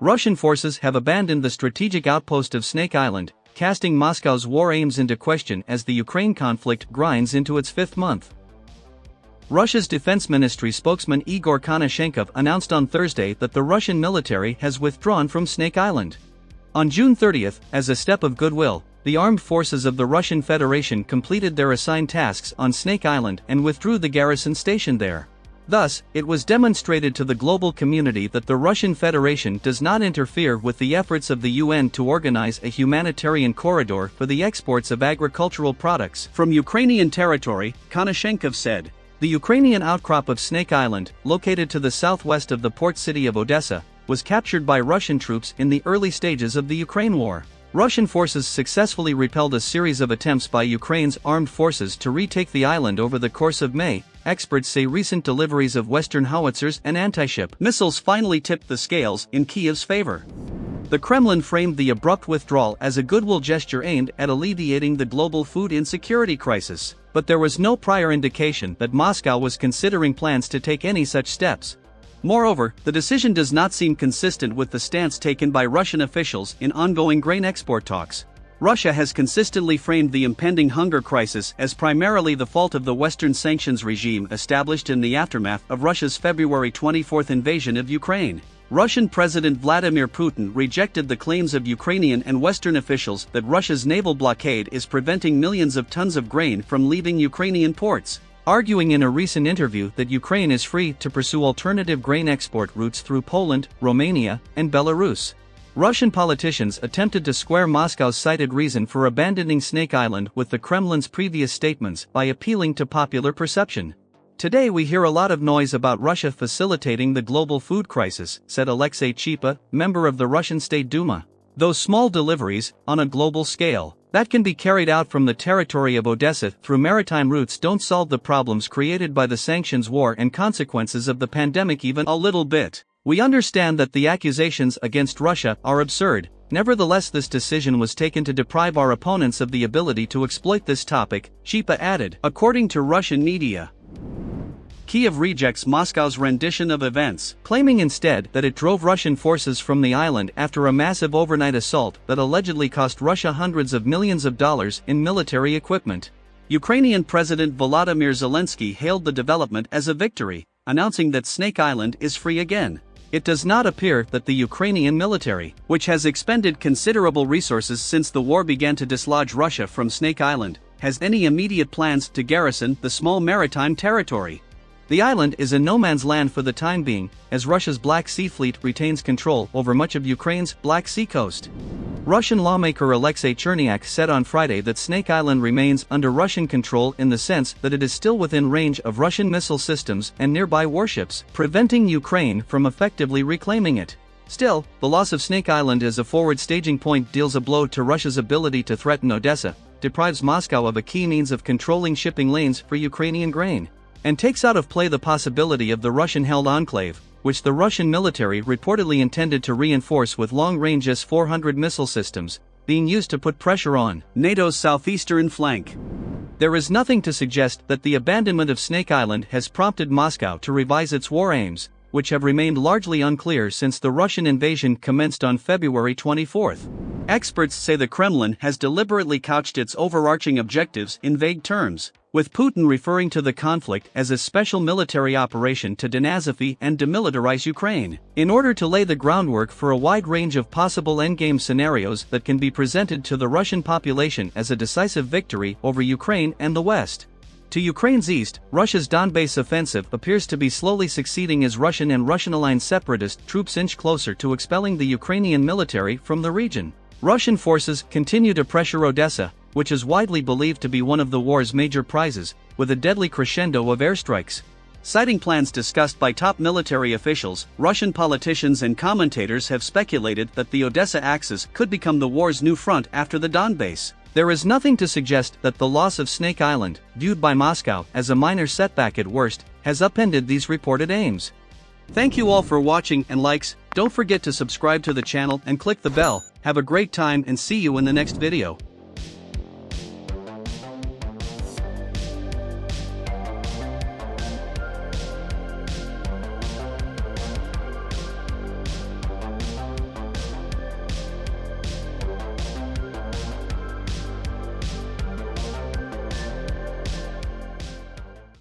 Russian forces have abandoned the strategic outpost of Snake Island, casting Moscow's war aims into question as the Ukraine conflict grinds into its fifth month. Russia's defense ministry spokesman Igor Konashenkov announced on Thursday that the Russian military has withdrawn from Snake Island. On June 30, as a step of goodwill, the armed forces of the Russian Federation completed their assigned tasks on Snake Island and withdrew the garrison stationed there. Thus, it was demonstrated to the global community that the Russian Federation does not interfere with the efforts of the UN to organize a humanitarian corridor for the exports of agricultural products from Ukrainian territory, Konashenkov said. The Ukrainian outcrop of Snake Island, located to the southwest of the port city of Odessa, was captured by Russian troops in the early stages of the Ukraine war. Russian forces successfully repelled a series of attempts by Ukraine's armed forces to retake the island over the course of May. Experts say recent deliveries of Western howitzers and anti-ship missiles finally tipped the scales in Kyiv's favor. The Kremlin framed the abrupt withdrawal as a goodwill gesture aimed at alleviating the global food insecurity crisis, but there was no prior indication that Moscow was considering plans to take any such steps. Moreover, the decision does not seem consistent with the stance taken by Russian officials in ongoing grain export talks. Russia has consistently framed the impending hunger crisis as primarily the fault of the Western sanctions regime established in the aftermath of Russia's February 24 invasion of Ukraine. Russian President Vladimir Putin rejected the claims of Ukrainian and Western officials that Russia's naval blockade is preventing millions of tons of grain from leaving Ukrainian ports, arguing in a recent interview that Ukraine is free to pursue alternative grain export routes through Poland, Romania, and Belarus. Russian politicians attempted to square Moscow's cited reason for abandoning Snake Island with the Kremlin's previous statements by appealing to popular perception. Today we hear a lot of noise about Russia facilitating the global food crisis, said Alexei Chipa, member of the Russian State Duma. Those small deliveries, on a global scale, that can be carried out from the territory of Odessa through maritime routes don't solve the problems created by the sanctions war and consequences of the pandemic even a little bit. We understand that the accusations against Russia are absurd. Nevertheless, this decision was taken to deprive our opponents of the ability to exploit this topic, Chipa added. According to Russian media, Kyiv rejects Moscow's rendition of events, claiming instead that it drove Russian forces from the island after a massive overnight assault that allegedly cost Russia hundreds of millions of dollars in military equipment. Ukrainian President Volodymyr Zelensky hailed the development as a victory, announcing that Snake Island is free again. It does not appear that the Ukrainian military, which has expended considerable resources since the war began to dislodge Russia from Snake Island, has any immediate plans to garrison the small maritime territory. The island is a no-man's land for the time being, as Russia's Black Sea Fleet retains control over much of Ukraine's Black Sea coast. Russian lawmaker Alexei Chernyak said on Friday that Snake Island remains under Russian control in the sense that it is still within range of Russian missile systems and nearby warships, preventing Ukraine from effectively reclaiming it. Still, the loss of Snake Island as a forward staging point deals a blow to Russia's ability to threaten Odessa, deprives Moscow of a key means of controlling shipping lanes for Ukrainian grain, and takes out of play the possibility of the Russian-held enclave, which the Russian military reportedly intended to reinforce with long-range S-400 missile systems, being used to put pressure on NATO's southeastern flank. There is nothing to suggest that the abandonment of Snake Island has prompted Moscow to revise its war aims, which have remained largely unclear since the Russian invasion commenced on February 24. Experts say the Kremlin has deliberately couched its overarching objectives in vague terms, with Putin referring to the conflict as a special military operation to denazify and demilitarize Ukraine, in order to lay the groundwork for a wide range of possible endgame scenarios that can be presented to the Russian population as a decisive victory over Ukraine and the West. To Ukraine's east, Russia's Donbass offensive appears to be slowly succeeding as Russian and Russian-aligned separatist troops inch closer to expelling the Ukrainian military from the region. Russian forces continue to pressure Odessa, which is widely believed to be one of the war's major prizes, with a deadly crescendo of airstrikes. Citing plans discussed by top military officials, Russian politicians and commentators have speculated that the Odessa axis could become the war's new front after the Donbass. There is nothing to suggest that the loss of Snake Island, viewed by Moscow as a minor setback at worst, has upended these reported aims. Thank you all for watching and likes. Don't forget to subscribe to the channel and click the bell. Have a great time and see you in the next video.